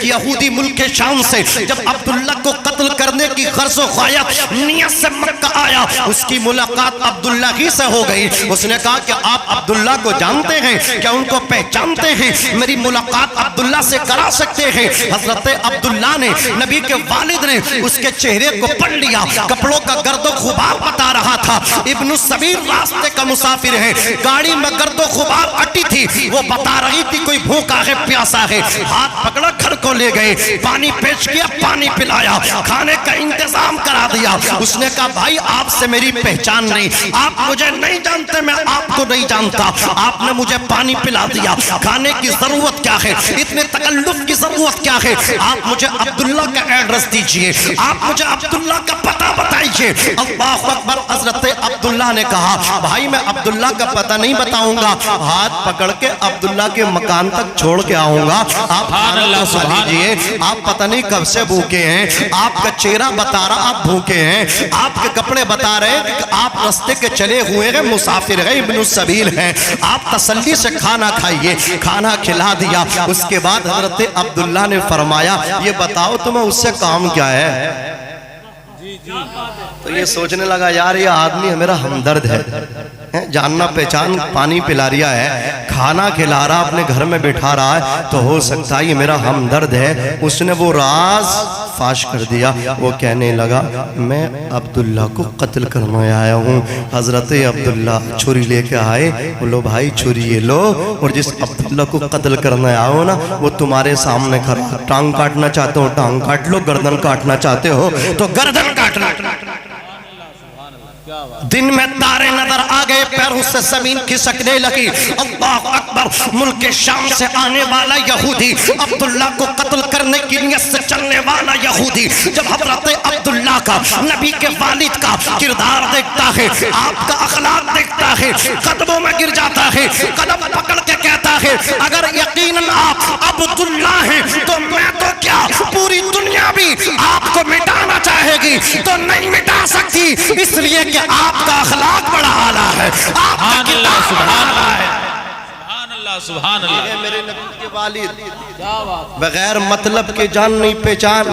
یہودی ملک شام سے جب عبداللہ کو قتل کرنے کی غرض و غایت نیت سے مکہ آیا، اس کی ملاقات عبداللہ ہی سے ہو گئی۔ اس نے کہا کہ آپ عبداللہ کو جانتے ہیں کیا؟ ان کو پہچانتے ہیں؟ میری ملاقات عبداللہ سے کرا سکتے ہیں؟ حضرت عبداللہ نے، نبی کے والد نے اس کے چہرے کو پڑھ لیا، کپڑوں کا گرد و غبار بتا رہا تھا۔ ابن السبیل راستے کا مسافر ہے، گاڑی میں گرد و غبار اٹی تھی، وہ بتا رہی تھی کوئی بھوکا ہے پیاسا ہے۔ ہاتھ پکڑا، گھر کو لے گئے، پانی پیش کیا، پانی پلایا، کھانے کا انتظام کرا دیا۔ اس نے کہا بھائی آپ سے میری پہچان نہیں، آپ مجھے نہیں جانتے، میں آپ کو نہیں جانتا، آپ نے مجھے پانی پلا دیا، کھانے کی ضرورت کیا ہے، اتنے تکلف کی ضرورت کیا ہے؟ آپ مجھے عبداللہ کا ایڈریس دیجئے، آپ مجھے عبداللہ کا پتہ بتائیے۔ اللہ اکبر۔ حضرت عبداللہ نے کہا بھائی میں عبداللہ کا پتہ نہیں بتاؤں گا، ہاتھ پکڑ کے عبداللہ کے مکان تک چھوڑ کے آؤں گا، آپ کھانا کھا لیجئے، آپ پتہ نہیں کب سے بھوکے ہیں، آپ کا چہرہ بتا رہا آپ بھوکے ہیں، آپ کے کپڑے بتا رہے ہیں کہ آپ رستے کے چلے ہوئے ہیں، مسافر ہیں، ابن السبیل ہیں، آپ تسلی سے کھانا کھائیے۔ کھانا کھلا دیا۔ اس کے بعد حضرت عبداللہ نے فرمایا یہ بتاؤ تمہیں اس سے کام کیا ہے؟ تو یہ سوچنے لگا یار یہ آدمی میرا ہمدرد ہے، جاننا پہچان، پانی پلا رہا ہے، کھانا کھلا رہا، اپنے گھر میں بٹھا رہا ہے، تو ہو سکتا ہے یہ میرا ہمدرد ہے۔ اس نے وہ راز فاش کر دیا۔ وہ کہنے لگا میں عبداللہ کو قتل کرنے آیا ہوں۔ حضرت عبداللہ چھری لے کے آئے، بولو بھائی چھری یہ لو، اور جس عبداللہ کو قتل کرنے آئے ہو نا وہ تمہارے سامنے کھڑا، ٹانگ کاٹنا چاہتے ہو ٹانگ کاٹ لو، گردن کاٹنا چاہتے ہو تو گردن کاٹنا۔ دن میں تارے نظر آگئے، پیروں سے زمین کھسکنے لگی۔ اللہ اکبر۔ ملک شام سے آنے والا یہودی، عبداللہ کو قتل کرنے کی نیت سے چلنے والا یہودی، جب حضرت عبداللہ کا، نبی کے والد کا کردار دیکھتا ہے، آپ کا اخلاق دیکھتا ہے، قدموں میں گر جاتا ہے، قدم پکڑ کے کہتا ہے اگر یقیناً آپ عبداللہ ہیں تو میں تو کیا پوری دنیا بھی آپ کو مٹانا چاہے گی تو نہیں مٹا سکتی، اس لیے کہ آپ کا اخلاق بڑا اعلیٰ ہے، آپ کا کردار بڑا اعلیٰ ہے۔ سبحان اللہ۔ یہ میرے نبی کے والد بغیر مطلب کے جان نہیں پہچان،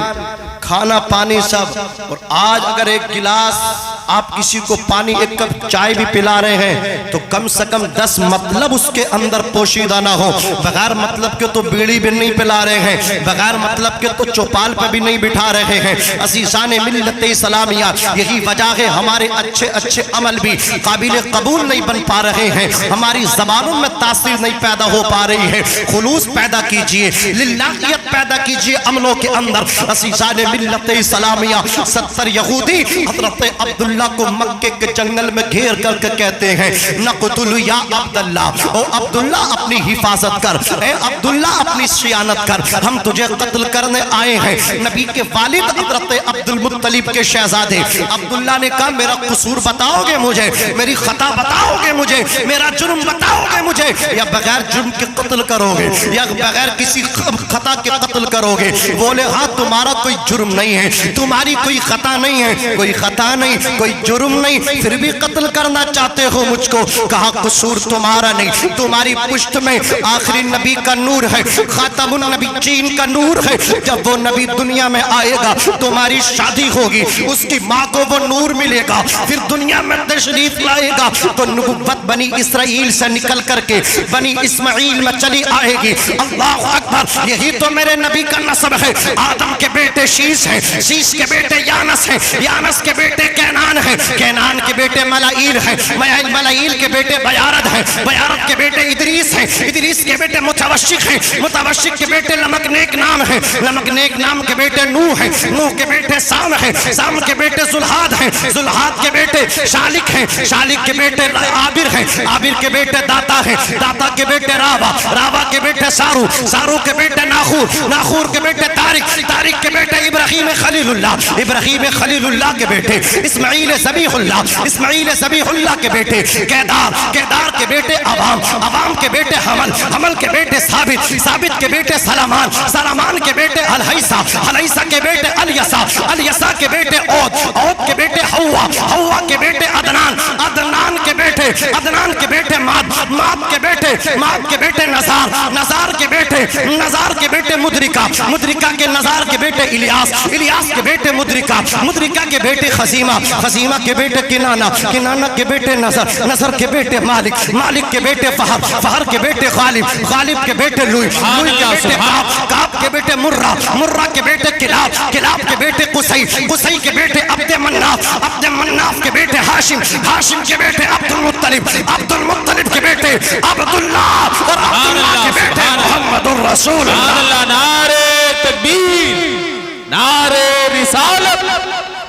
کھانا پانی سب۔ اور آج اگر ایک گلاس آپ کسی کو پانی، ایک کپ چائے بھی پلا رہے ہیں تو کم سے کم 10 مطلب اس کے اندر پوشیدہ نہ ہو۔ بغیر مطلب کے تو بیڑی بھی نہیں پلا رہے ہیں، بغیر مطلب کے تو چوپال پہ بھی نہیں بٹھا رہے ہیں۔ عزیزان ملت اسلامیہ، یہی وجہ ہے ہمارے اچھے اچھے عمل بھی قابل قبول نہیں بن پا رہے ہیں، ہماری زبانوں میں تاثیر نہیں پیدا ہو پا رہی ہے۔ خلوص پیدا کیجئے، للہیت پیدا کیجئے عملوں کے اندر۔ عزیزان ملت اسلامیہ، 70 یہودی حضرت عبداللہ کو مکے کے جنگل میں گھیر کر کے کہتے ہیں نقتل یا عبداللہ، او عبداللہ اپنی حفاظت کر، اے عبداللہ اپنی صیانت کر، ہم تجھے قتل کرنے آئے ہیں۔ نبی کے والد حضرت عبد المطلب کے شہزادے عبداللہ نے کہا میرا قصور بتاؤ گے مجھے، میری خطا بتاؤ گے مجھے، میرا جرم بتاؤ گے مجھے، یا بغیر جرم کے قتل کرو گے یا بغیر کسی خطا کے قتل کرو گے؟ بولے ہاں تمہارا کوئی جرم نہیں ہے، تمہاری کوئی خطا نہیں ہے، کوئی خطا نہیں، کوئی جرم نہیں، پھر بھی قتل کرنا چاہتے ہو مجھ کو؟ کہا قصور تمہارا نہیں، تمہاری پشت میں آخری نبی کا نور ہے، خاتم النبی چین کا نور ہے، جب وہ نبی دنیا میں آئے گا تمہاری شادی ہوگی، اس کی ماں کو وہ نور ملے گا، پھر دنیا میں تشریف لائے گا تو نبوت بنی اسرائیل سے نکل کر کے بنی اسماعیل میں چلی آئے گی۔ اللہ اکبر۔ یہی تو میرے نبی کا نسب ہے۔ آدم کے بیٹے شیس ہیں، شیس کے بیٹے یانس ہیں، یانس کے بیٹے کینان ہیں، کینان کے بیٹے ملائیل ہیں، ملائیل کے بیٹے بیارد ہیں، بیارد کے بیٹے ادریس ہیں، ادریس کے بیٹے متوشق ہیں، متوشق کے بیٹے لمک نیک نام ہیں، لمک نیک نام کے بیٹے نوح ہیں، نوح کے بیٹے سام ہیں، سام کے بیٹے زلحاد ہیں، زلحاد کے بیٹے شالک ہیں، شالک کے بیٹے عابر ہیں، عابر کے بیٹے داتا ہیں، داتا کے بیٹے راوا، راوا کے بیٹے سارو، سارو کے بیٹے ناخور، ناخور کے بیٹے تارک، تارک کے بیٹے ابراہیم خلیل اللہ، ابراہیم خلیل اللہ کے بیٹے اسماعیل ذبیح اللہ، اسماعیل ذبیح اللہ کے بیٹے کیدار، کیدار کے بیٹے عوام، عوام کے بیٹے حمل، حمل کے بیٹے ثابت، ثابت کے بیٹے سلامان، سلامان کے بیٹے الحیسہ، الحیسہ کے بیٹے الیسا، الیسا کے بیٹے عود، عود کے بیٹے حوا، حوا کے بیٹے عدنان، عدنان کے بیٹے عدنان کے بیٹے ماد، ماد کے بیٹے، ماد کے بیٹے نزار، نزار کے بیٹے، نزار کے بیٹے مدرکہ، مدرکہ کے نزار کے بیٹے الیاس، الیاس کے بیٹے مدرکہ، مدرکہ کے بیٹے خزیمہ، خزیمہ کے بیٹے کنانہ، کنانہ کے بیٹے نظر، نظر کے بیٹے مالک، مالک کے بیٹے فہر، فہر کے بیٹے غالب، غالب کے بیٹے لوئی، لوئی کے بیٹے کعب، کعب کے بیٹے مرہ، مرہ کے بیٹے کلاب، کلاب کے بیٹے قصی، قصی کے بیٹے عبد مناف، عبد مناف کے بیٹے ہاشم، ہاشم کے بیٹے عبد المطلب، عبد المطلب کے بیٹے عبداللہ، اور عبداللہ کے بیٹے محمد الرسول اللہ۔ نعرہ تکبیر، نعرہ رسالت،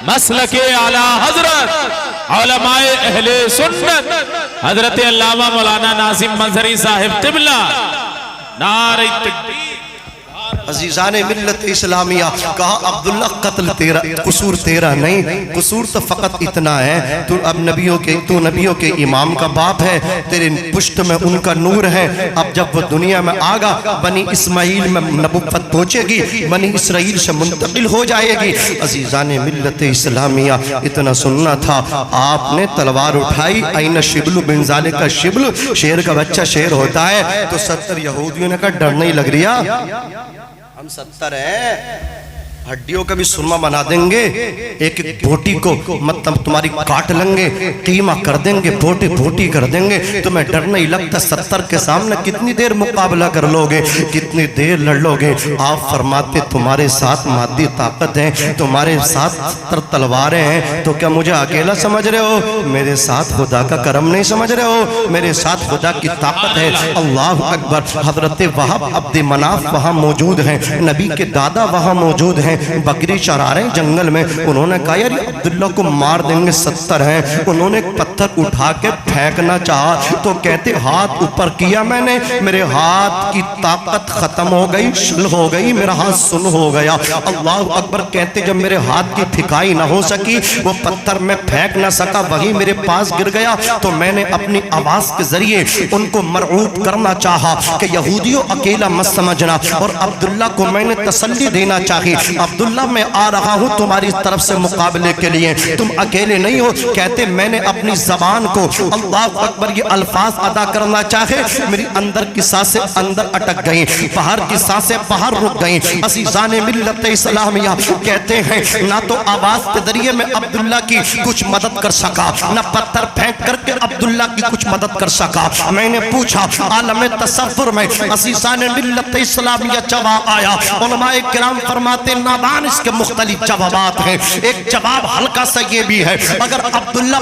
مسلک اعلی حضرت علماء اہل سنت حضرت علامہ مولانا ناظم مظہری صاحب قبلہ، نعرہ تکبیر۔ عزیزان ملت اسلامیہ، کہا عبداللہ قتل تیرا، قصور تیرا نہیں، قصور تو فقط اتنا ہے تو اب نبیوں کے امام کا باپ ہے، تیرے پشت میں ان کا نور ہے۔ اب جب وہ دنیا میں آگا بنی اسماعیل میں نبوت پہنچے گی، بنی اسرائیل سے منتقل ہو جائے گی۔ عزیزان ملت اسلامیہ، اتنا سننا تھا، آپ نے تلوار اٹھائی، این شبل بن ذالک کا شبل، شیر کا بچہ شیر ہوتا ہے، تو 70 یہودیوں نے کہا ڈر نہیں لگ رہا، ہم 70 ہیں، ہڈیوں کا بھی سرما بنا دیں گے، ایک ایک بوٹی کو مطلب تمہاری کاٹ لیں گے، قیمہ کر دیں گے، بوٹی بوٹی کر دیں گے، تمہیں ڈر نہیں لگتا 70 کے سامنے کتنی دیر مقابلہ کر لو گے، کتنی دیر لڑ لو گے۔ آپ فرماتے تمہارے ساتھ مادی طاقت ہے، تمہارے ساتھ 70 تلواریں ہیں، تو کیا مجھے اکیلا سمجھ رہے ہو؟ میرے ساتھ خدا کا کرم نہیں سمجھ رہے ہو؟ میرے ساتھ خدا کی طاقت ہے۔ اللہ اکبر۔ حضرت وہب عبد مناف وہاں موجود ہیں، نبی کے دادا وہاں موجود ہیں، بکری چرا رہے جنگل میں، انہوں نے کہا یار عبداللہ کو مار دیں گے 70 ہیں، انہوں نے ایک پتھر اٹھا کے پھینکنا چاہا تو کہتے ہاتھ اوپر کیا میں نے، میرے ہاتھ کی طاقت ختم ہو گئی، شل ہو گئی، میرا ہاتھ سن ہو گیا۔ اللہ اکبر۔ کہتے جب میرے ہاتھ کی پھکائی نہ ہو سکی، وہ پتھر میں پھینک نہ سکا، وہی میرے پاس گر گیا، تو میں نے اپنی آواز کے ذریعے ان کو مرعوب کرنا چاہا کہ یہودیوں اکیلا مت سمجھنا، اور عبداللہ کو میں نے تسلی دینا چاہی، عبداللہ میں آ رہا ہوں تمہاری طرف سے مقابلے کے لیے، تم اکیلے نہیں ہو۔ کہتے میں نے اپنی زبان کو اللہ اکبر یہ الفاظ ادا کرنا چاہے، میری اندر کی سانسیں اندر اٹک گئیں، باہر کی سانسیں باہر رک گئیں۔ عزیزان ملت اسلامیہ، کہتے ہیں نہ تو آواز کے ذریعے میں عبداللہ کی کچھ مدد کر سکا، نہ پتھر پھینک کر کے عبداللہ کی کچھ مدد کر سکا۔ میں نے پوچھا عالم تصور میں، عزیزان ملت اسلامیہ جواب آیا۔ علماء کرام فرماتے نادان اس کے مختلف جوابات ہیں، ایک جواب ہلکا سا یہ بھی ہے، اگر عبداللہ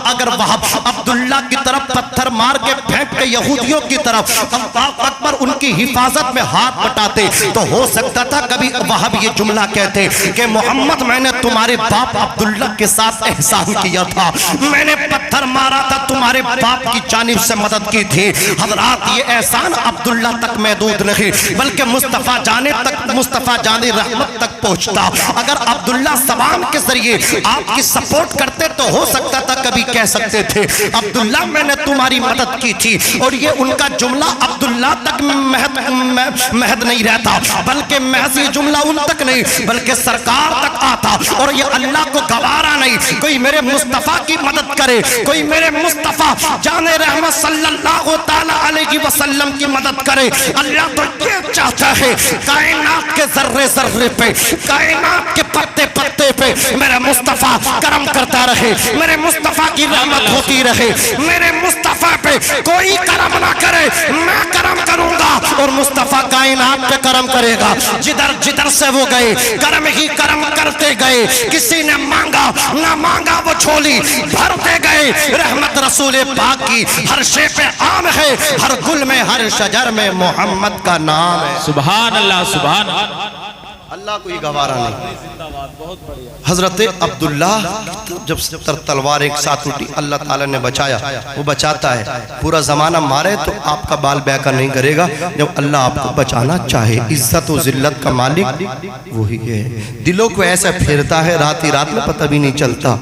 اگر وہب عبداللہ کی طرف پتھر مار کے پھینک کے یہودیوں کی طرف اللہ اکبر ان کی حفاظت میں ہاتھ بٹاتے، تو ہو سکتا تھا کبھی وہب یہ جملہ کہتے کہ محمد میں نے تمہارے باپ عبداللہ کے ساتھ احسان کیا تھا، میں نے پتھر مارا تھا تمہارے باپ کی جانب سے مدد کی تھی۔ حضرات یہ احسان عبداللہ تک محدود نہیں بلکہ مصطفیٰ جانے تک، مصطفیٰ جانے رحمت تک پہنچتا۔ اگر عبداللہ زبان کے ذریعے آپ کی سپورٹ کرتے تو ہو سکتا تھا کبھی کہہ سکتے تھے عبداللہ میں نے تمہاری مدد کی تھی، اور یہ ان کا جملہ عبداللہ تک محد نہیں رہتا بلکہ محض یہ جملہ ان تک نہیں بلکہ سرکار تک آتا، اور یہ اللہ کو گوارا نہیں کوئی میرے مصطفیٰ کی مدد کرے، کوئی میرے مصطفیٰ جان رحمت صلی اللہ تعالی علیہ وسلم کی مدد کرے۔ اللہ تو یہ چاہتا ہے کائنات کے ذرے ذرے پہ، کائنات کے پتے پتے پہ میرے مصطفیٰ کرم کرتا رہے، میرے مصطفیٰ کی رحمت ہوتی رہے، میرے مصطفیٰ پہ کوئی کرم نہ کرے میں کرم کروں گا، اور مصطفیٰ کائنات پہ کرم کرے گا۔ جدھر جدھر سے وہ گئے کرم ہی کرم کرتے گئے، کسی نے مانگا نہ مانگا وہ جھولی بھرتے گئے۔ رحمت رسول پاک کی ہر شے پہ عام ہے، ہر گل میں ہر شجر میں محمد کا نام ہے۔ سبحان اللہ، سبحان اللہ۔ اللہ کوئی گوارا نہیں۔ حضرت عبداللہ جب 70 تلوار ایک ساتھ اٹھی، اللہ تعالیٰ نے بچایا، وہ بچاتا ہے۔ پورا زمانہ مارے تو آپ کا بال بیکا نہیں کرے گا، جب اللہ آپ کو بچانا چاہے۔ عزت و ذلت کا مالک وہی ہے، دلوں کو ایسا پھیرتا ہے رات ہی رات میں پتہ بھی نہیں چلتا۔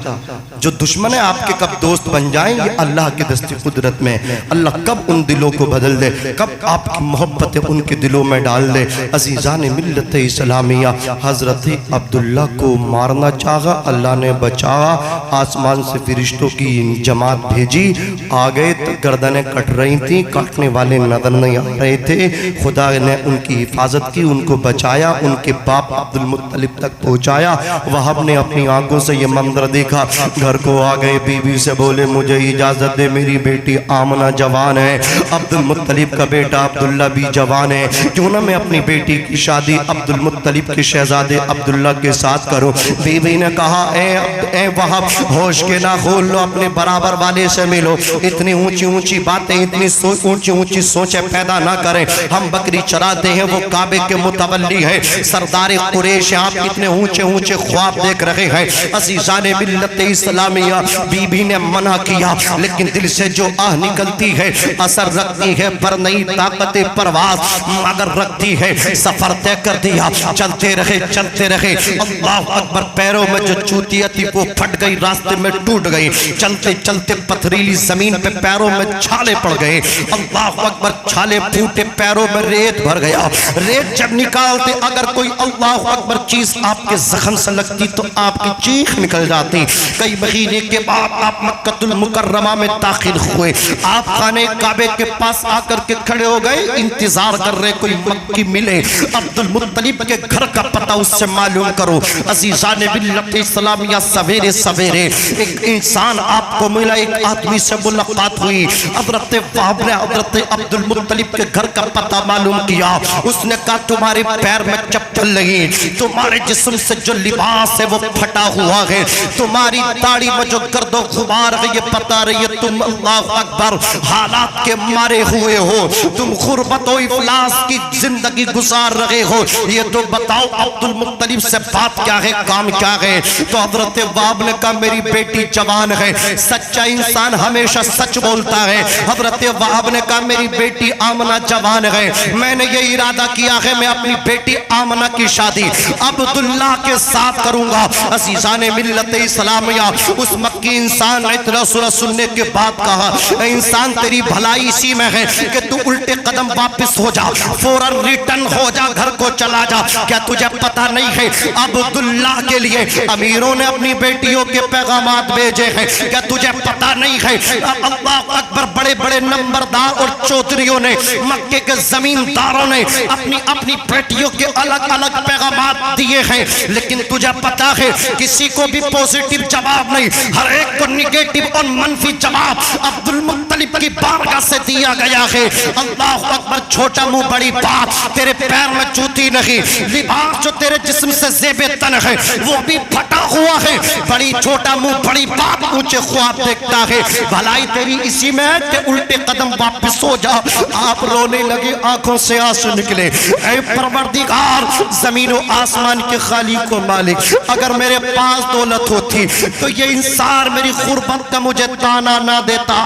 جو دشمن آپ کے کب دوست بن جائیں یہ اللہ کی دستی قدرت میں. اللہ کب ان دلوں کو بدل دے, کب آپ کی محبت ان کے دلوں میں ڈال دے. عزیزان ملت اسلامیہ, حضرت عبداللہ کو مارنا چاہا, اللہ نے بچایا. آسمان سے فرشتوں کی جماعت بھیجی, آ گئے تو گردنیں کٹ رہی تھیں, کاٹنے والے نظر نہیں آ رہے تھے. خدا نے ان کی حفاظت کی, ان کو بچایا, ان کے باپ عبد المطلب تک پہنچایا. وہب نے اپنی آنکھوں سے یہ منظر دیکھا, گھر کو آ گئے, بیوی سے بولے مجھے اجازت دے, میری بیٹی آمنہ جوان ہے, عبد المطلب کا بیٹا عبداللہ بھی جوان ہے, کیوں نہ میں اپنی بیٹی کی شادی عبد المطلب کے شہزادے عبداللہ کے ساتھ کروں. بیوی نے کہا اے وہب, ہوش کے نہ کھول لو, اپنے برابر والے سے ملو, اتنی اونچی اونچی باتیں, اتنی اونچی اونچی سوچیں پیدا نہ کریں. ہم بکری چراتے ہیں, وہ کعبے کے متولی ہے, سردار قریش, آپ اتنے اونچے اونچے خواب دیکھ رہے ہیں. عزیزان ملت اسلامیہ, بی بی نے منع کیا, لیکن دل سے جو آہ نکلتی ہے اثر رکھتی ہے, پر نئی طاقت پرواز اگر رکھتی ہے. سفر طے کر دیا, چلتے رہے چلتے رہے. اللہ اکبر, پیروں میں جو چوتیا تھی وہ پھٹ گئی, راستے میں ٹوٹ گئی. چلتے چلتے پتھریلی زمین پہ پیروں میں چھالے پڑ گئے. اللہ اکبر, چھالے پھوٹے, پیروں میں ریت بھر گیا. ریت جب نکالتے, اگر کوئی اللہ اکبر چیز آپ کے زخم سے لگتی تو آپ کی چیخ نکل جاتی. کئی مہینے کے بعد آپ مکہ المکرمہ میں داخل ہوئے. آپ خانہ کعبے کے پاس آ کر کے کھڑے ہو گئے, انتظار کر رہے کوئی مکی ملے, عبد المطلب کے گھر کا پتہ اس سے معلوم کرو. عزیزان ملت اسلامیہ, سویرے سویرے ایک انسان آپ کو ملا, ایک آدمی سے ملاقات ہوئی. حضرت وہب نے حضرت عبد المطلب کے گھر کا پتہ معلوم کیا. اس نے کہا تمہارے پیر میں چپل نہیں, تمہارے جسم سے جو لباس ہے وہ پھٹا ہوا ہے, تمہاری داڑھی میں جو گرد و غبار ہے یہ پتا رہی ہے, تم اللہ اکبر حالات کے مارے ہوئے ہو, تم غربت و افلاس کی زندگی گزار رہے ہو. یہ تو بتاؤ عبد المطلب سے بات کیا ہے, کام کیا ہے. تو حضرت وہب نے کہا میری بیٹی جوان ہے, سچا انسان ہمیشہ سچ بولتا ہے. حضرت وہب نے کہا میری بیٹی آمنہ جوان ہے, میں نے یہ ارادہ کیا ہے میں اپنی بیٹی آمنہ کی شادی عبداللہ کے ساتھ کروں گا. عزیزان ملت اسلامیہ, اس مکی انسان نے اتنا سورہ سننے کے بعد کہا انسان تیری بھلائی اسی میں ہے کہ تو الٹے قدم واپس ہو جا, فوراً ریٹن ہو جا, گھر کو چلا جا. کیا تجھے پتا نہیں ہے عبداللہ کے لیے امیروں نے اپنی بیٹیوں کے پیغامات بھیجے ہیں, کیا تجھے پتا نہیں ہے اللہ اکبر بڑے بڑے نمبردار اور چودھریوں نے, مکے کے زمینداروں نے اپنی اپنی بیٹیوں کے الگ الگ پیغامات دیے ہیں. لیکن تجھے پتا ہے کسی کو بھی پوزیٹیو جواب نہیں, ہر ایک کو نیگیٹو اور منفی جواب عبد المطلب کی بارگاہ سے دیا گیا ہے. اللہ اکبر, چھوٹا منہ بڑی بات, تیرے پیر میں چوتی نہیں, لباس جو تیرے جسم سے زیب تن ہے وہ بھی پھٹا ہوا ہے, بڑی چھوٹا منہ بڑی بات, اونچے خواب دیکھتا ہے, بھلائی تیری اسی میں ہے کہ الٹے قدم واپس ہو جا. آپ رونے لگے, آنکھوں سے آنسو نکلے. اے پروردگار, زمین و آسمان کے خالق و مالک, اگر میرے پاس دولت ہوتی تو یہ انسان میری غربت کا مجھے تانا نہ دیتا,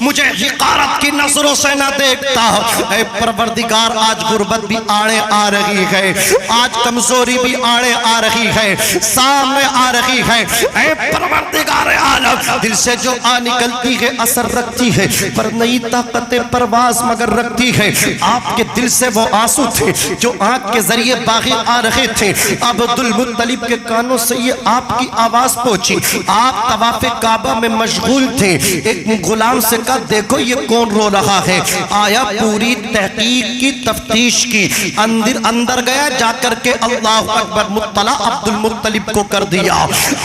مجھے حقارت کی نظروں سے نہ دیکھتا. اے پروردگار, آج غربت بھی آڑے آ رہی ہے, آج کمزوری بھی آڑے آ رہی ہے, سامنے آ رہی ہے. اے پروردگار عالم, دل سے جو آ نکلتی ہے اثر رکھتی ہے, پر نئی طاقت پرواز مگر رکھتی ہے. آپ کے دل سے وہ آنسو تھے جو آنکھ کے ذریعے باغی آ رہے تھے. عبد المطلب کے کانوں سے یہ آپ کی آواز پہنچی. آپ طواف کعبہ میں مشغول تھے, ایک غلام سے کہا دیکھو یہ کون رو رہا ہے. آیا پوری تحقیق کی, تفتیش کی, اندر گیا, جا کر کے اللہ اکبر مطلع عبد المطلب کو کر دیا.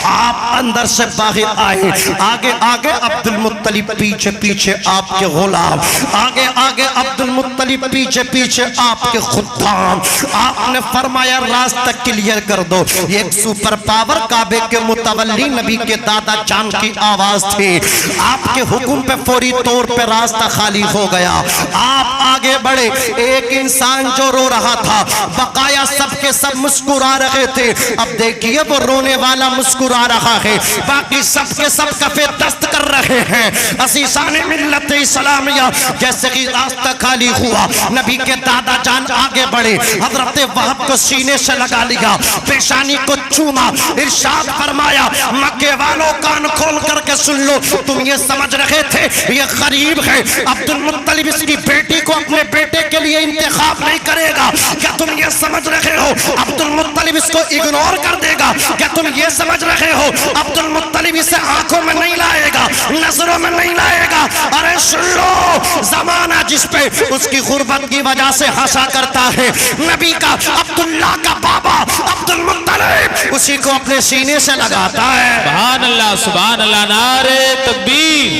آپ اندر سے باہر آئے, آگے آگے عبد المطلب, پیچھے پیچھے آپ کے غلام, آگے آگے عبد المطلب, پیچھے پیچھے آپ کے خدام. آپ نے فرمایا راستہ کلیئر کر دو. ایک سپر پاور کعبے کے متولی نبی کے دادا جان کی آواز تھی. آپ کے حکم پہ فوری طور پہ راستہ خالی ہو گیا. آپ آگے بڑھے. ایک انسان جو رو رہا تھا, بقایا سب کے سب مسکرا رہے تھے. اب دیکھیے وہ رونے والا مسکرا رہا ہے, باقی سب کے سب کفے دست کر رہے ہیں. عزیزان ملت اسلامیہ, جیسے ہی راستہ خالی ہوا, نبی کے دادا جان آگے بڑھے, حضرت وہب کو سینے سے لگا لیا, پیشانی کو چوما, ارشاد فرمایا مکے والوں کان کھول کر کے سن لو, تم یہ سمجھ رہے تھے یہ غریب ہے, عبد المطلب اس کی بیٹی کو اپنے بیٹے کے لیے انتخاب نہیں کرے گا, کیا تم یہ سمجھ رہے ہو عبد المطلب اس کو اگنور کر دے گا, کیا تم یہ سمجھ رہے ہو عبد المطلب اسے آنکھوں میں نہیں لائے گا, نظروں میں نہیں لائے گا؟ ارے سن لو, زمانہ جس پہ اس کی غربت کی وجہ سے ہنسا کرتا ہے, نبی کا عبداللہ کا بابا عبد المطلب اسی کو اپنے سینے سے لگاتا ہے. سبحان اللہ سبحان اللہ. نعرے تکبیر,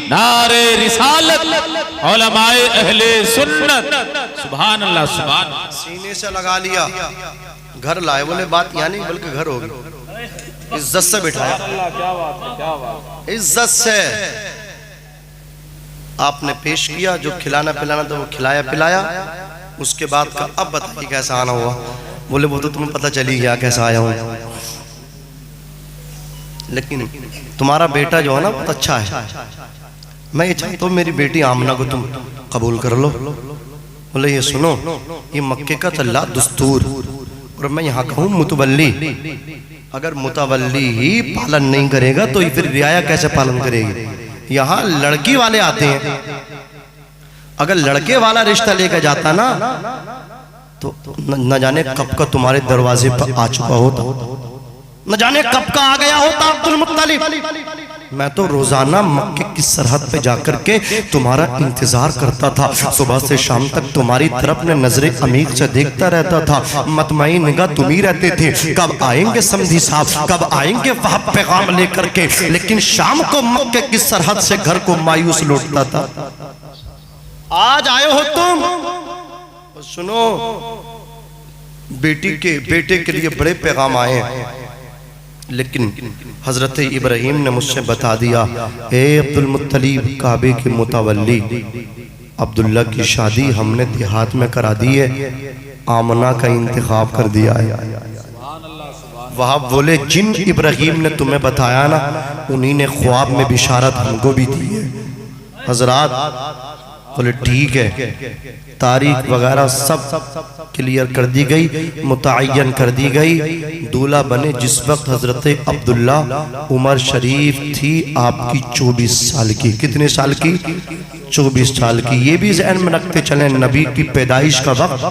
نعرے رسالت, علماء اہل سنت. سبحان اللہ سبحان اللہ. سینے سے لگا لیا, گھر لائے. بولے بات یہاں نہیں بلکہ گھر ہوگی. عزت سے بٹھایا, عزت سے آپ نے پیش کیا, جو کھلانا پلانا تھا وہ کھلایا پلایا. اس کے بعد کا اب بتائیے کیسا آنا ہوا. بولے وہ تو تمہیں پتہ چلی گیا کیسا آیا ہوں, لیکن تمہارا بیٹا جو ہے نا بہت اچھا ہے, میں یہ چاہتا ہوں میری بیٹی آمنہ کو تم قبول کر لو. بولے یہ سنو, یہ مکے کا چلا دستور, اور میں یہاں کہوں متولی, اگر متولی ہی پالن نہیں کرے گا تو پھر رعایا کیسے پالن کرے گی؟ یہاں لڑکی والے آتے ہیں, اگر لڑکے والا رشتہ لے کے جاتا نا تو نہ جانے کب کا تمہارے دروازے پر آ چکا ہوتا, نہ جانے کب کا آ گیا ہوتا عبد المطلب. میں تو روزانہ مکے کی سرحد پہ جا کر کے تمہارا انتظار کرتا تھا, صبح سے شام تک تمہاری طرف نے نظر عمیق سے دیکھتا رہتا تھا, مطمئن نگاہ تم ہی رہتے تھے, کب آئیں گے سمدھی صاحب, کب آئیں گے وہب پیغام لے کر کے. لیکن شام کو مکے کی سرحد سے گھر کو مایوس لوٹتا تھا. آج آئے ہو تم, سنو بیٹے کے لیے بڑے پیغام آئے ہیں, لیکن حضرت ابراہیم نے مجھ سے بتا دیا, اے عبد المطلب کعبے کے متولی, عبداللہ کی شادی ہم نے دیہات میں کرا دی ہے, آمنہ کا انتخاب کر دیا ہے. وہاں بولے جن ابراہیم نے تمہیں بتایا نا, انہی نے خواب میں بشارت ہم کو بھی دی ہے. حضرات بولے ٹھیک ہے, تاریخ وغیرہ سب کلیئر کر دی گئی, متعین کر دی گئی. دولہا بنے جس وقت حضرت عبداللہ عمر شریف تھی آپ کی 24 سال کی. کتنے سال کی؟ 24 سال کی. یہ بھی ذہن میں رکھتے چلیں, نبی کی پیدائش کا وقت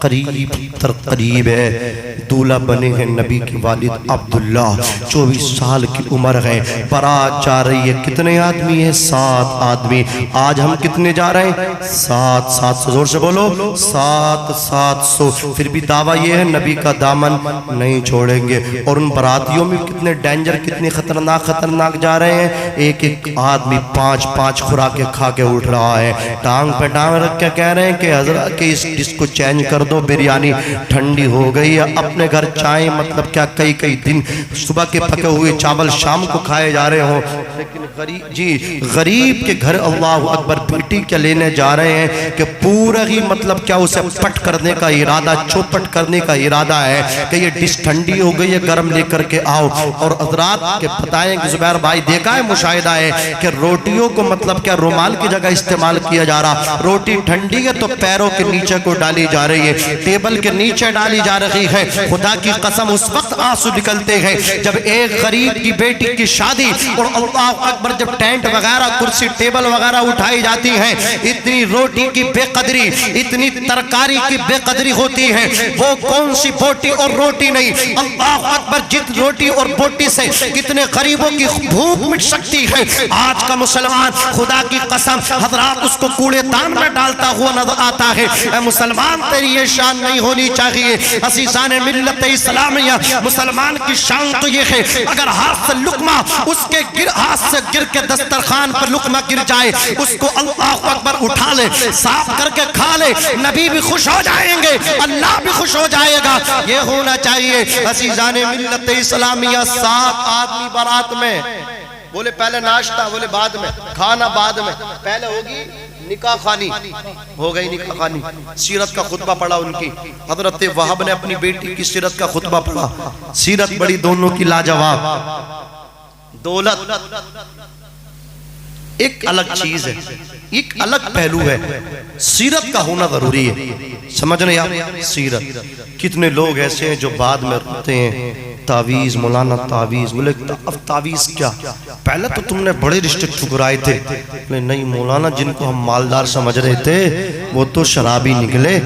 قریب تر قریب ہے. دولہا بنے ہیں نبی کی والد عبداللہ, 24 سال کی عمر ہے. برات جا رہی ہے, کتنے آدمی ہیں؟ 7 آدمی. آج ہم کتنے جا رہے ہیں؟ 700. زور سے بولو, 700. پھر بھی دعویٰ یہ ہے نبی کا دامن نہیں چھوڑیں گے. اور ان براتیوں میں کتنے ڈینجر, کتنے خطرناک جا رہے ہیں. ایک آدمی 5 خوراکیں کھا کے اٹھ رہا ہے, ٹانگ پہ ٹانگ رکھ کے کہہ رہے ہیں کہ حضرت کہ اس ڈش کو چینج کر دو, بریانی ٹھنڈی ہو گئی ہے. اپنے گھر چائیں مطلب کیا کئی دن صبح کے پکے ہوئے چاول شام کو کھائے جا رہے ہوں. لیکن غریب کے گھر اللہ اکبر بیٹی کیا لینے جا رہے ہیں کہ پورا ہی مطلب کیا اسے پٹ کرنے کا ارادہ, چوپٹ کرنے کا ارادہ ہے کہ یہ ڈش ٹھنڈی ہو گئی ہے, گرم لے کر کے آؤ. اور حضرات کے بتائیں کہ زبیر بھائی دیکھا ہے, مشاہدہ ہے کہ روٹیوں کو مطلب کیا رومال کی جگہ استعمال کیا جا رہا. روٹی ٹھنڈی ہے تو پیروں کے نیچے کو ڈالی جا رہی ہے, ٹیبل کے نیچے ڈالی جا رہی ہے. خدا کی قسم اس وقت آنسو نکلتے ہیں جب ایک غریب کی بیٹی کی شادی, اور اللہ اکبر جب ٹینٹ وغیرہ کرسی ٹیبل وغیرہ اٹھائی جاتی ہیں, اتنی روٹی کی بے قدری, اتنی ترکاری کی بے قدری ہوتی ہے. وہ کون سی بوٹی اور روٹی نہیں, اللہ اکبر جت روٹی اور بوٹی سے کتنے غریبوں کی بھوک مٹ سکتی ہے. آج کا مسلمان خدا کی قسم حضرات اس کو کوڑے دان میں ڈالتا ہوا نظر آتا ہے. اے مسلمان تیری یہ شان نہیں ہونی چاہیے. عزیزان ملت اسلامیہ, مسلمان کی شان تو یہ ہے اگر ہاتھ سے لقمہ اس کے ہاتھ سے گر کے دسترخوان پر لقمہ گر جائے, اس کو اللہ اکبر اٹھا لے, صاف کر کے کھا لے, نبی بھی خوش ہو جائیں گے, اللہ بھی خوش ہو جائے گا. یہ ہونا چاہیے. عزیزان ملت اسلامیہ, 7 آدمی برات میں بولے پہلے ناشتہ، بولے بعد میں، کھانا بعد میں، پہلے ہوگی نکاح خوانی، ہو گئی نکاح خوانی۔ سیرت کا خطبہ پڑھا ان کی، حضرت وہب نے اپنی بیٹی کی سیرت کا خطبہ پڑھا۔ سیرت بڑی دونوں کی لاجواب۔ دولت ایک الگ چیز ہے، ایک الگ پہلو ہے، سیرت کا ہونا ضروری ہے۔ سمجھ رہے آپ؟ سیرت۔ کتنے لوگ ایسے ہیں جو بعد میں رہتے ہیں تعویز، مولانا تعویز، بولے اب تعویز کیا؟ پہلے تو تم نے بڑے رشتے ٹھکرائے تھے۔ بولے نہیں مولانا، جن کو ہم مالدار سمجھ رہے تھے وہ تو شرابی نکلے۔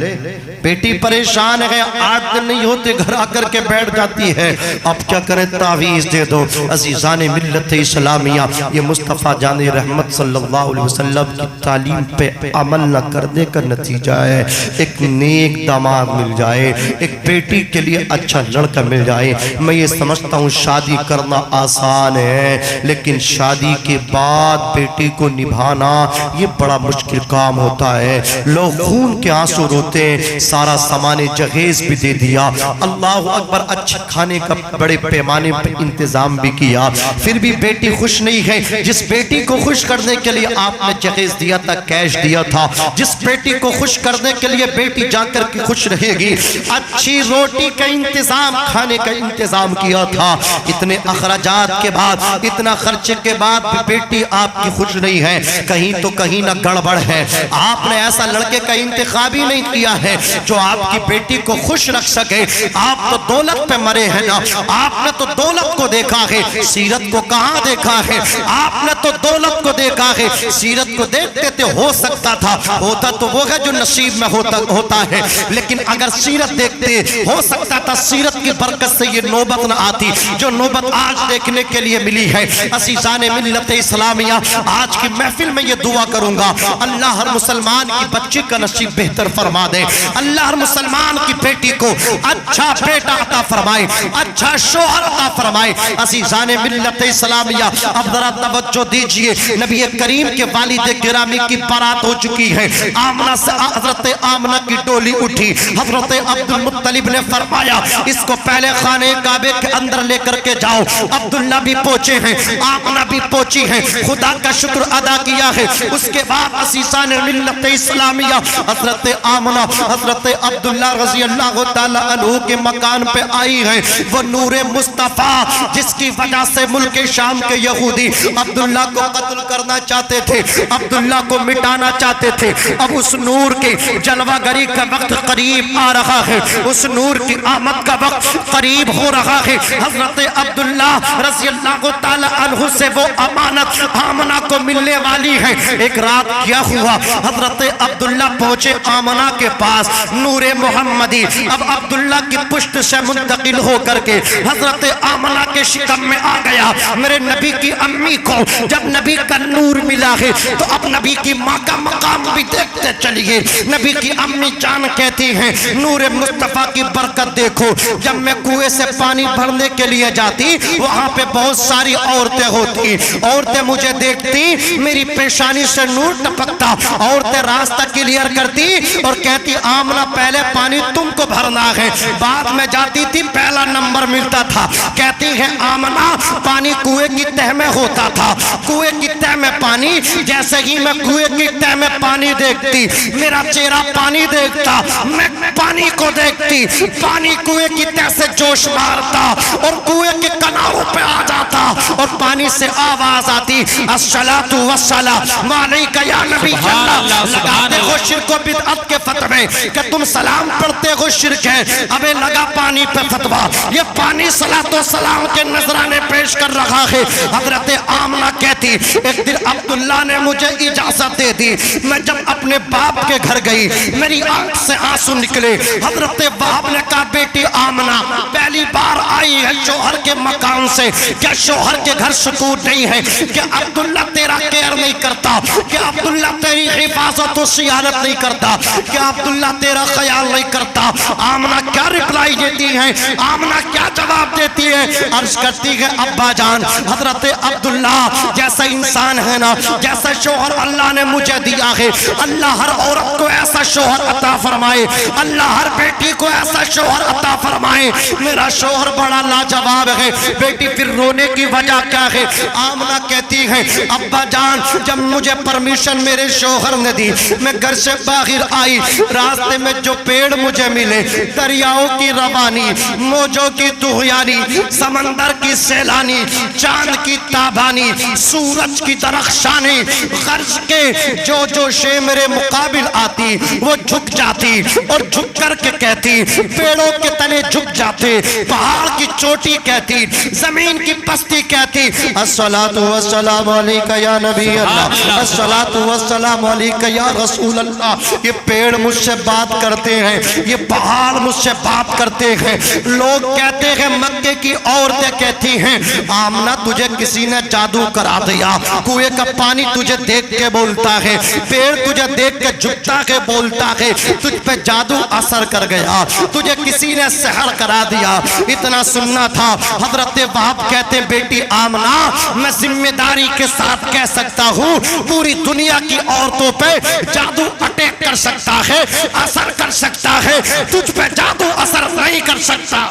بیٹی پریشان ہے، 8 دن نہیں ہوتے گھر آ کر کے بیٹھ جاتی ہے، اب کیا کریں؟ تعویز دے دو۔ عزیزان ملت اسلامیہ، یہ مصطفیٰ جان رحمت صلی اللہ علیہ وسلم کی تعلیم پہ عمل نہ کرنے کا نتیجہ ہے ایک نیک داماد مل جائے، ایک بیٹی کے لیے اچھا لڑکا مل جائے۔ میں یہ سمجھتا ہوں شادی کرنا آسان ہے، لیکن شادی کے بعد بیٹی کو نبھانا یہ بڑا مشکل کام ہوتا ہے۔ لوگ خون کے آنسو روتے ہیں، سارا سامان جہیز بھی دے دیا، اللہ اکبر، اچھے کھانے کا بڑے پیمانے پر انتظام بھی کیا، پھر بھی بیٹی خوش نہیں ہے۔ جس بیٹی کو خوش کرنے کے لیے آپ نے جہیز دیا تھا، کیش دیا تھا، جس بیٹی کو خوش کرنے کے لیے بیٹی جا کر کے خوش رہے گی، اچھی روٹی کا انتظام، کھانے کا انتظام کیا تھا، اتنے اخراجات کے بعد، اتنا خرچے کے بعد بھی بیٹی آپ کی خوش نہیں ہے، کہیں تو کہیں نہ گڑبڑ ہے۔ آپ نے ایسا لڑکے کا انتخاب ہی نہیں کیا ہے جو آپ کی بیٹی کو خوش رکھ سکے۔ آپ تو دولت پہ مرے ہیں نا، آپ نے تو دولت کو دیکھا ہے، سیرت کو کہاں دیکھا ہے؟ آپ نے تو دولت کو دیکھا ہے، سیرت کو دیکھتے تھے، ہو سکتا تھا، ہوتا تو وہ ہے جو نصیب میں ہوتا ہے، لیکن اگر سیرت دیکھتے ہو سکتا تھا سیرت کی برکت سے یہ نوبت نہ آتی جو نوبت آج دیکھنے کے لیے ملی ہے۔ عزیزان ملت اسلامیہ، آج کی محفل میں یہ دعا کروں گا، اللہ ہر مسلمان کی بچی کا نصیب بہتر فرما دے، اللہ ہر مسلمان کی بیٹی کو اچھا بیٹا عطا فرمائے، اچھا شوہر عطا فرمائے۔ عزیزان ملت اسلامیہ، اب ذرا توجہ دیجئے، نبی کریم کے والد گرامی کی بارات ہو چکی ہے، آمنہ سے حضرت آمنہ کی ڈولی اٹھی، حضرت عبدالمطلب نے فرمایا اس کو پہلے خانہ کعبے کے اندر لے کر کے جاؤ۔ عبداللہ بھی پہنچے ہیں، آمنہ بھی پہنچی ہیں، خدا کا شکر ادا کیا ہے۔ اس کے بعد عزیزان ملت اسلامیہ، حضرت آمنہ حضرت عبداللہ رضی اللہ تعالیٰ عنہ کے مکان پہ آئی ہیں، وہ نور مصطفیٰ جس کی وجہ سے ملک شام کے یہودی عبداللہ کو قتل کرنا چاہتے تھے، عبداللہ کو مٹانا چاہتے تھے، اب اس نور کی جلوہ گری کا وقت قریب آ رہا ہے، اس نور کی آمد کا وقت قریب ہو رہا ہے۔ حضرت عبداللہ رضی اللہ تعالیٰ عنہ سے وہ امانت آمنہ کو ملنے والی ہے۔ ایک رات کیا ہوا، حضرت عبداللہ پہنچے آمنہ کے پاس، نور محمدی اب عبداللہ کی پشت سے منتقل ہو کر کے حضرت آمنہ کے شکم میں آ گیا۔ میرے نبی کی امی کو جب نبی کا نور ملا ہے تو اب نبی کی ماں کا مقام بھی دیکھتے چلیے۔ نبی کی امی جان کہتی ہیں نور مصطفیٰ کی برکت دیکھو، جب میں کنویں سے پانی بھرنے کے لیے جاتی وہاں پہ بہت ساری عورتیں ہوتی، عورتیں مجھے دیکھتی، میری پیشانی سے نور ٹپکتا، عورتیں راستہ کلیئر کرتی اور کہتی آمنہ پہلے پانی تم کو بھرنا ہے، بعد میں جاتی تھی پہلا نمبر ملتا تھا۔ کہتی ہے آمنہ پانی کنویں کی تہ میں ہوتا تھا، کنویں کی تہ میں پانی، جیسے ہی میں کنویں کی تہ میں پانی دیکھتی میرا چہرہ پانی دیکھتا، میں پانی کو دیکھتی، پانی کنویں کی تہ سے جوش مارتا اور کنویں کے کناروں پہ آ جاتا اور پانی سے آواز آتی الصلاۃ والسلام علیک یا نبی اللہ۔ لگاتے ہو شرک و بدعت کے فتوے کہ تم سلام پڑھتے ہو شرک ہے، ابے لگا پانی پہ فتوہ، یہ پانی صلاۃ و سلام کے نذرانے پیش کر رہا ہے۔ حضرت آمنہ کہتی ایک دن عبداللہ نے مجھے اجازت دے دی، میں جب اپنے باپ کے گھر گئی میری آنکھ سے آنسو نکلے۔ حضرت باپ نے کہا بیٹی آمنہ پہلی بار آئی ہے شوہر کے مکان سے، کیا شوہر کے گھر سکون نہیں ہے؟ کہ عبداللہ تیرا کیئر نہیں کرتا؟ کہ عبداللہ تیری حفاظت و سیادت نہیں کرتا؟ کہ عبداللہ تیرا خیال نہیں کرتا؟ آمنہ کیا رپلائی دیتی ہے، آمنہ کیا جواب دیتی ہے؟ عرض کرتی ہے ابا جان حضرت عبداللہ جیسا انسان ہے نا، جیسا شوہر اللہ نے مجھے دیا ہے، اللہ ہر عورت کو ایسا شوہر عطا فرمائے، اللہ ہر بیٹی کو ایسا شوہر عطا فرمائے۔ میرا شوہر بڑا لاجواب جواب ہے بیٹی پھر رونے کی وجہ کیا ہے؟ آمنہ کہتی ہے ابا جان جب مجھے پرمیشن میرے شوہر نے دی میں گھر سے باہر آئی، راستے میں جو پیڑ مجھے ملے، دریاؤں کی روانی، موجوں کی طغیانی، سمندر کی سیلانی، چاند کی تابانی، سورج کی درخشانی، غرض کے جو شے میرے مقابل آتی وہ جھک جاتی اور جھک کر کے کہتی، پیڑوں کے تلے جھک جاتے، پہاڑ کی چوٹی کہتی، زمین کی پستی کہتی الصلاۃ والسلام علیکہ یا نبی اللہ، الصلاۃ والسلام علیکہ یا رسول اللہ۔ یہ پیڑ مجھ سے بات کرتے ہیں، یہ پہاڑ مجھ سے بات کرتے ہیں، لوگ کہتے ہیں، مکے کی عورتیں کہتی ہیں آمنہ تجھے کسی نے جادو کرا دیا، کنویں کا پانی تجھے دیکھ کے بولتا ہے، پیڑ تجھے دیکھ کے جھکتا ہے بولتا ہے، تجھ پہ جادو اثر کر گیا، تجھے کسی نے سحر کرا دیا۔ اتنا سننا تھا۔ حضرت وہب کہتے بیٹی آمنہ میں ذمہ داری کے ساتھ کہہ سکتا ہوں پوری دنیا کی عورتوں پہ جادو اٹیک کر سکتا ہے، اثر کر سکتا ہے، تجھ پہ جادو اثر نہیں کر سکتا۔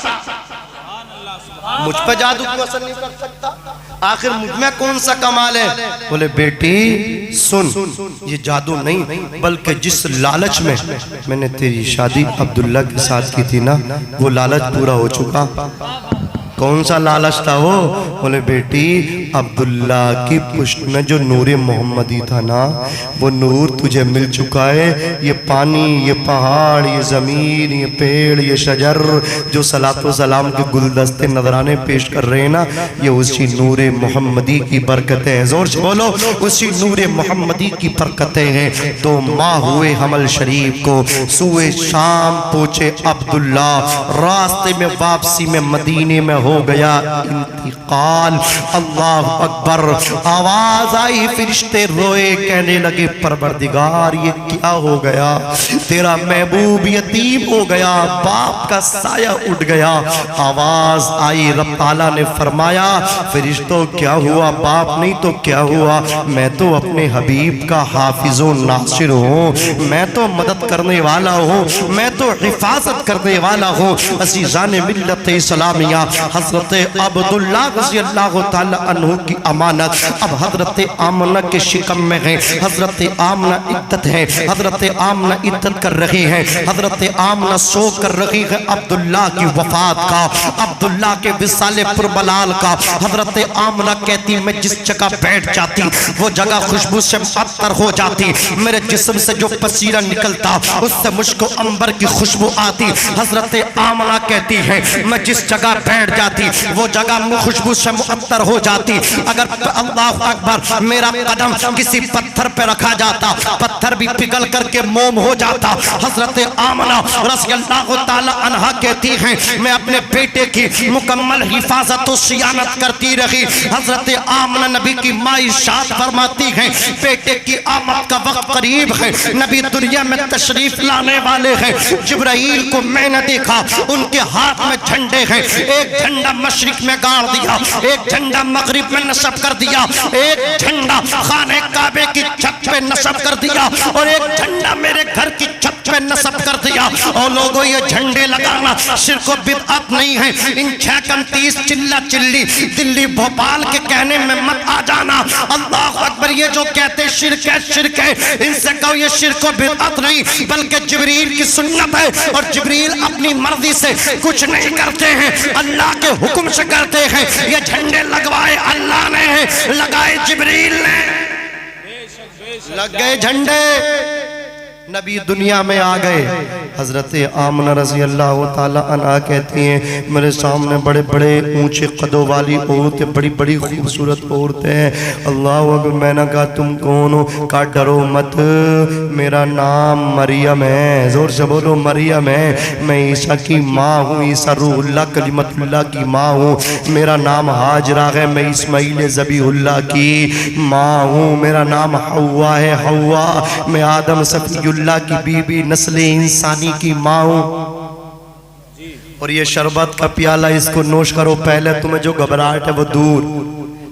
مجھ پہ جادو کیوں اثر نہیں کر سکتا؟ آخر مجھ میں کون سا کمال ہے؟ بولے بیٹی سن، یہ جادو نہیں بلکہ جس لالچ میں نے تیری شادی عبداللہ کے ساتھ کی تھی نا، وہ لالچ پورا ہو چکا۔ کون سا لالچ تھا وہ؟ بولے بیٹی عبداللہ کی پشت میں جو نور محمدی تھا نا، وہ نور تجھے مل چکا ہے۔ یہ پانی، یہ پہاڑ، یہ زمین، یہ پیڑ، یہ شجر جو صلاۃ و سلام کے گلدستے نظرانے پیش کر رہے ہیں نا، یہ اسی نور محمدی کی برکتیں ہیں۔ زور سے بولو، اسی نور محمدی کی برکتیں ہیں۔ 2 ماہ ہوئے حمل شریف کو، سوئے شام پہنچے عبداللہ، راستے میں واپسی میں مدینے میں ہو گیا انتقال۔ اللہ اکبر، آواز آئی، فرشتے روئے، کہنے لگے پروردگار یہ کیا ہو گیا؟ تیرا محبوب یتیم ہو گیا، باپ کا سایہ اٹھ گیا۔ آواز آئی، رب تعالیٰ نے فرمایا فرشتوں کیا ہوا؟ باپ نہیں تو کیا ہوا؟ میں تو اپنے حبیب کا حافظ و ناصر ہوں، میں تو مدد کرنے والا ہوں، میں تو حفاظت کرنے والا ہوں۔ عزیزان ملت اسلامیہ، حضرت عبداللہ رضی اللہ تعالیٰ عنہ کی امانت اب حضرت آمنہ کے شکم میں ہے۔ حضرت آمنہ عدت ہے، حضرت آمنہ عدت کر رہی ہے، حضرت آمنہ سو کر رہی ہے عبداللہ کی وفات کا، عبداللہ کے وصال پربلال کا۔ حضرت آمنہ کہتی میں جس جگہ بیٹھ جاتی وہ جگہ خوشبو سے معطر ہو جاتی، میرے جسم سے جو پسینہ نکلتا اس سے مشک و عنبر کی خوشبو آتی۔ حضرت آمنہ کہتی ہے میں جس جگہ بیٹھ جاتی وہ جگہ خوشبو سے معطر ہو جاتی۔ اگر اللہ اکبر میرا قدم کسی پتھر پہ رکھا جاتا، پتھر بھی پگھل کر کے موم ہو جاتا۔ حضرت آمنہ رضی اللہ تعالی عنہا کہتی ہیں میں اپنے بیٹے کی مکمل حفاظت و صیانت کرتی رہی۔ حضرت آمنہ نبی کی ماں ارشاد فرماتی ہیں بیٹے کی آمد کا وقت قریب ہے، نبی دنیا میں تشریف لانے والے ہیں۔ جبرائیل کو میں نے دیکھا، ان کے ہاتھ میں جھنڈے ہیں، ایک جھنڈا مشرق میں گاڑ دیا، ایک جھنڈا مغرب میں نصب کر دیا، ایک جھنڈا خانہ کعبے کی چھت پہ نصب کر دیا اور ایک جھنڈا میرے گھر کی چھت پہ نصب کر دیا۔ اور لوگوں یہ جھنڈے لگانا شرک و بدعت نہیں ہے۔ ان 6 چلہ چلی دلی بھوپال کے کہنے میں مت آ جانا۔ اللہ اکبر، یہ جو کہتے شرک ہے شرک ہے، ان سے کہو یہ شرک و بدعت نہیں بلکہ جبریل کی سنت ہے، اور جبریل اپنی مرضی سے کچھ نہیں کرتے ہیں، اللہ کے حکم سے کرتے ہیں۔ یہ جھنڈے لگوائے اللہ نے، لگائے جبریل نے، لگ گئے جھنڈے، نبی دنیا میں آ گئے۔ حضرت آمنہ رضی اللہ تعالیٰ عنہ کہتی ہیں میرے سامنے بڑے بڑے اونچے قدوں والی عورتیں، بڑی بڑی خوبصورت عورتیں ہیں۔ اللہ اکبر، میں نے کہا تم کون ہو؟ کہا ڈرو مت، میرا نام مریم ہے۔ زور سے بولو مریم ہے، میں عیسیٰ کی ماں ہوں، عیسیٰ روح اللہ کلمت اللہ کی ماں ہوں۔ میرا نام ہاجرہ ہے، میں اسماعیل ذبیح اللہ کی ماں ہوں۔ میرا نام حوا ہے، حوا، میں آدم صفی اللہ کی بی بی نسل انسانی کی ماں ہوں۔ اور یہ شربت کا پیالہ اس کو نوش کرو، پہلے تمہیں جو گھبراہٹ ہے وہ دور۔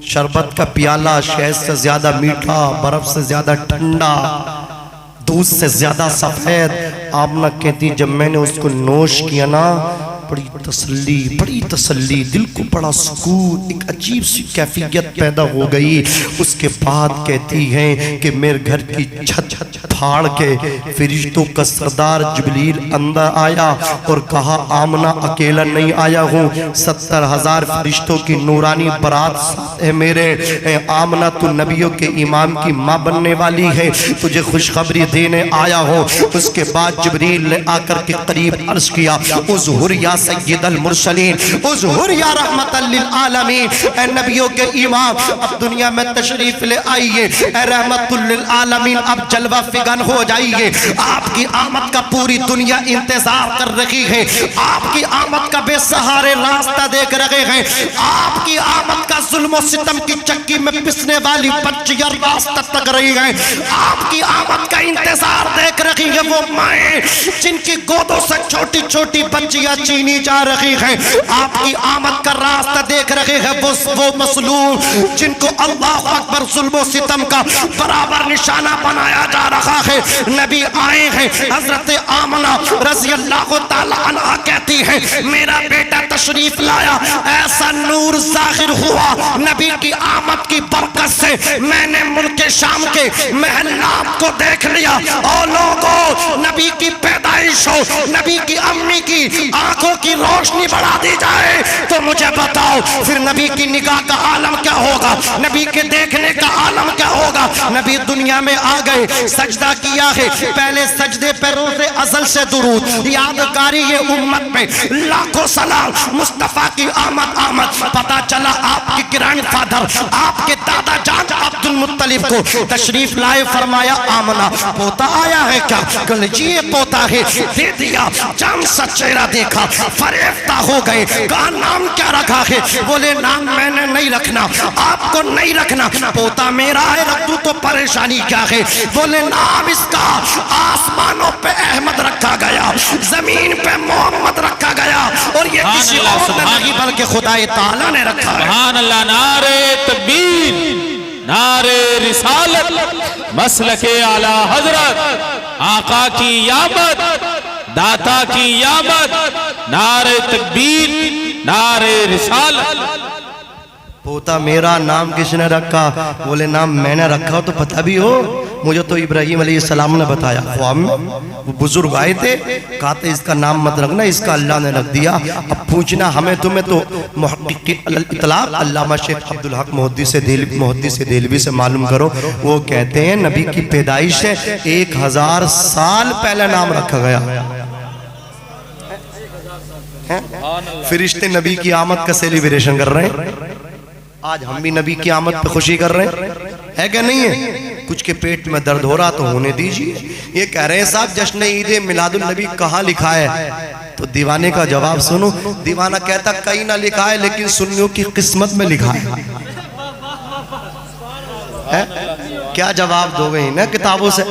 شربت کا پیالہ شہد سے زیادہ میٹھا، برف سے زیادہ ٹھنڈا، دودھ سے زیادہ سفید۔ آمنہ کہتی جب میں نے اس کو نوش کیا نا بڑی تسلی، دل کو بڑا سکون، ایک عجیب سی کیفیت پیدا ہو گئی۔ اس کے بعد کہتی ہیں کہ میرے گھر کی چھت پھاڑ کے فرشتوں کا سردار جبریل اندر آیا اور کہا آمنہ اکیلا نہیں آیا ہوں، 70,000 فرشتوں کی نورانی برات ساتھ ہے میرے۔ اے آمنہ تو نبیوں کے امام کی ماں بننے والی ہے، تجھے خوشخبری دینے آیا ہوں۔ اس کے بعد جبریل نے آ کر کے قریب عرض کیا اظہر یا سید المرسلین، اظہر یا رحمت للعالمین، اے نبیوں کے امام اب دنیا میں تشریف لے آئیے، اے رحمت للعالمین اب جلوہ فگن ہو جائیے۔ آپ کی آمد کا پوری دنیا انتظار کر رہی ہے، آپ کی آمد کا بے سہارے راستہ دیکھ رہے ہیں، آپ کی آمد کا ظلم و ستم کی چکی میں پسنے والی بچیاں راستہ تک رہی ہیں، آپ کی آمد کا انتظار دیکھ رہی ہیں وہ مائیں جن کی گودوں سے چھوٹی چھوٹی بچیاں چینی جا رہی ہیں، آپ کی آمد کا راستہ دیکھ رہے ہیں وہ مظلوم جن کو اللہ اکبر ظلم و ستم کا برابر نشانہ بنایا جا رہا ہے۔ نبی آئے ہیں، حضرت آمنہ رضی اللہ تعالیٰ عنہ کہتی ہیں میرا بیٹا تشریف لایا، ایسا نور ظاہر ہوا نبی کی آمد کی برکت سے، میں نے ملک شام کے محلات کو دیکھ لیا۔ اور لوگوں نبی کی پیدائش ہو، نبی کی امی کی آنکھوں کی روشنی بڑھا دی جائے تو مجھے بتاؤ پھر نبی کی نگاہ کا عالم کیا ہوگا، نبی کے دیکھنے کا عالم کیا ہوگا۔ نبی دنیا میں آ گئے، سجدہ کیا ہے، پہلے سجدے پہ روز ازل سے درود، یادگاری یہ امت میں لاکھوں سلام، مصطفیٰ کی آمد پتا چلا آپ کی گرینڈ فادر، آپ کے دادا جان عبد المطلب کو تشریف لائے، فرمایا آمنہ پوتا آیا ہے کیا؟ کہ جی یہ پوتا ہے، دے دیا، جان سا چہرہ دیکھا، فریفتہ ہو گئے، کہا نام کیا رکھا ہے؟ بولے نام میں نے نہیں رکھنا، آپ کو نہیں رکھنا، پوتا میرا ہے، رکھ دوں تو پریشانی کیا ہے؟ بولے نام اس کا آسمانوں پہ احمد رکھا گیا، زمین پہ محمد رکھا گیا، اور یہ کسی اور نے نہیں بلکہ خدا تعالیٰ نے رکھا ہے۔ سبحان اللہ، نعرہ تکبیر، نعرہ رسالت، مسلک اعلیٰ حضرت، آقا کی آمد، داتا کی آمد، نعرہ تکبیر، نعرہ رسالت۔ پوتا میرا نام کس نے رکھا؟ بولے نام میں نے رکھا تو پتہ بھی ہو، مجھے تو ابراہیم علیہ السلام نے بتایا، وہ بزرگ آئے تھے، کہا تھا اس کا نام مت رکھنا، اس کا اللہ نے رکھ دیا۔ اب پوچھنا ہمیں تمہیں تو محقق الاطلاق علامہ شیخ عبدالحق محدث دہلوی سے معلوم کرو، وہ کہتے ہیں نبی کی پیدائش سے 1000 سال پہلے نام رکھا گیا۔ فرشتے نبی کی آمد کا سیلیبریشن کر رہے ہیں، آج ہم بھی نبی کی آمد پہ خوشی کر رہے ہیں کہ نہیں ہے؟ کچھ کے پیٹ میں درد ہو رہا تو ہونے دیجئے۔ یہ کہہ رہے ہیں صاحب جشن عید میلاد النبی کہاں لکھا ہے؟ تو دیوانے کا جواب سنو، دیوانہ کہتا کہیں نہ لکھا ہے لیکن سنیوں کی قسمت میں لکھا ہے۔ کیا جواب دو گے نا کتابوں سے؟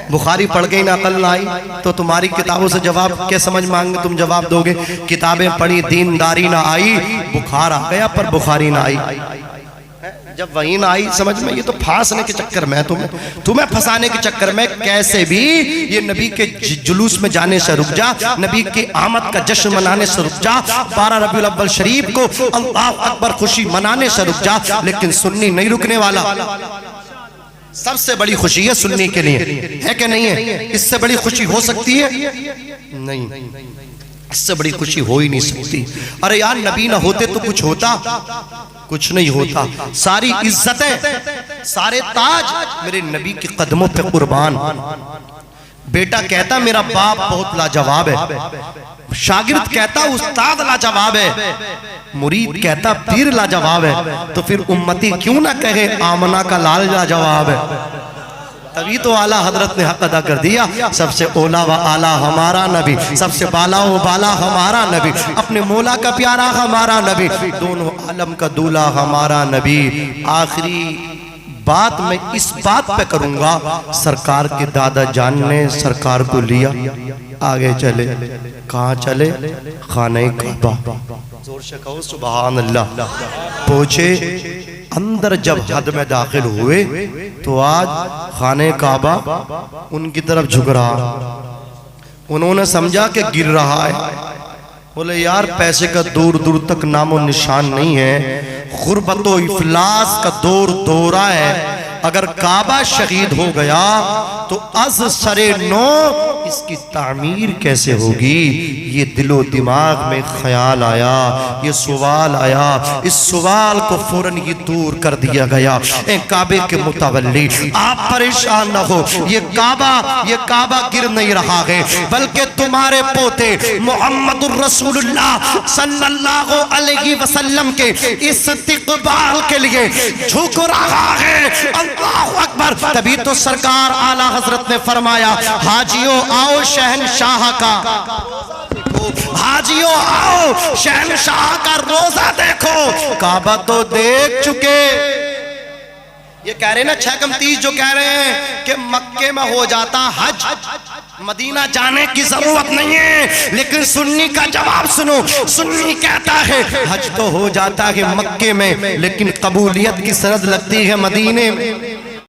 بخاری پڑھ گئی نہ عقل نہ آئی تو تمہاری کتابوں سے جواب کیا سمجھ مانگے تم جواب دو گے؟ کتابیں پڑھی دینداری نہ آئی، بخار آ گیا پر بخاری نہ آئی۔ جب وہی نہ آئی سمجھ میں، یہ تو پھانسنے کے چکر میں تمہیں پھنسانے کے چکر میں کیسے بھی یہ نبی کے جلوس میں جانے سے رک جا، نبی کے آمد کا جشن منانے سے رک جا، 12 ربیع الاول شریف کو اللہ اکبر خوشی منانے سے رک جا، لیکن سنی نہیں رکنے والا۔ سب سے بڑی خوشی ہے سنی کے لیے، ہے کہ نہیں ہے؟ اس سے بڑی خوشی ہو سکتی ہے؟ نہیں، اس سے بڑی خوشی ہو ہی نہیں سکتی۔ ارے یار نبی نہ ہوتے تو کچھ ہوتا؟ کچھ نہیں ہوتا۔ ساری عزتیں، سارے تاج میرے نبی کے قدموں پہ قربان۔ بیٹا کہتا میرا باپ بہت لاجواب ہے، شاگرد کہتا استاد لاجواب ہے، مرید کہتا پیر لاجواب ہے، تو پھر امتی کیوں نہ کہے آمنہ کا لال لاجواب ہے؟ تبھی تو اعلیٰ حضرت نے حق ادا کر دیا، سب سے اولا و اعلیٰ ہمارا نبی، سب سے بالا و بالا ہمارا نبی، اپنے مولا کا پیارا ہمارا نبی، دونوں عالم کا دولہ ہمارا نبی۔ آخری بات میں اس بات پہ کروں گا، سرکار کے دادا جان نے سرکار کو لیا، آگے چلے، کہاں چلے؟ خانہ کعبہ۔ زور سے کہو سبحان اللہ۔ پہنچے اندر، جب حد میں داخل ہوئے تو آج خانہ کعبہ ان کی طرف جھک رہا، انہوں نے سمجھا کہ گر رہا ہے، بولے یار پیسے کا دور دور تک نام و نشان نہیں ہے، غربت و افلاس کا دورہ ہے۔ اگر کعبہ شہید ہو گیا تو از سر نو اس کی تعمیر کیسے ہوگی؟ یہ دل و دماغ میں خیال آیا، یہ سوال آیا، اس سوال کو فوراً ہی دور کر دیا گیا۔ اے کعبے کے متولی، آپ پریشان نہ ہو، یہ کعبہ گر نہیں رہا ہے، بلکہ تمہارے پوتے محمد الرسول اللہ صلی اللہ علیہ وسلم کے استقبال کے لیے جھک رہا ہے۔ اللہ اکبر! تبھی تو سرکار اعلیٰ حضرت نے فرمایا، حاجیوں آؤ شہنشاہ کا، حاجیوں آؤ شہنشاہ کا روزہ دیکھو۔ کعبہ تو دیکھ چکے، یہ کہہ رہے ہیں نا 6 جو کہہ رہے ہیں کہ مکے میں ہو جاتا حج، مدینہ جانے کی ضرورت نہیں ہے، لیکن سنی کا جواب سنو۔ سنی کہتا ہے حج تو ہو جاتا ہے مکے میں، لیکن قبولیت کی سند لگتی ہے مدینے میں۔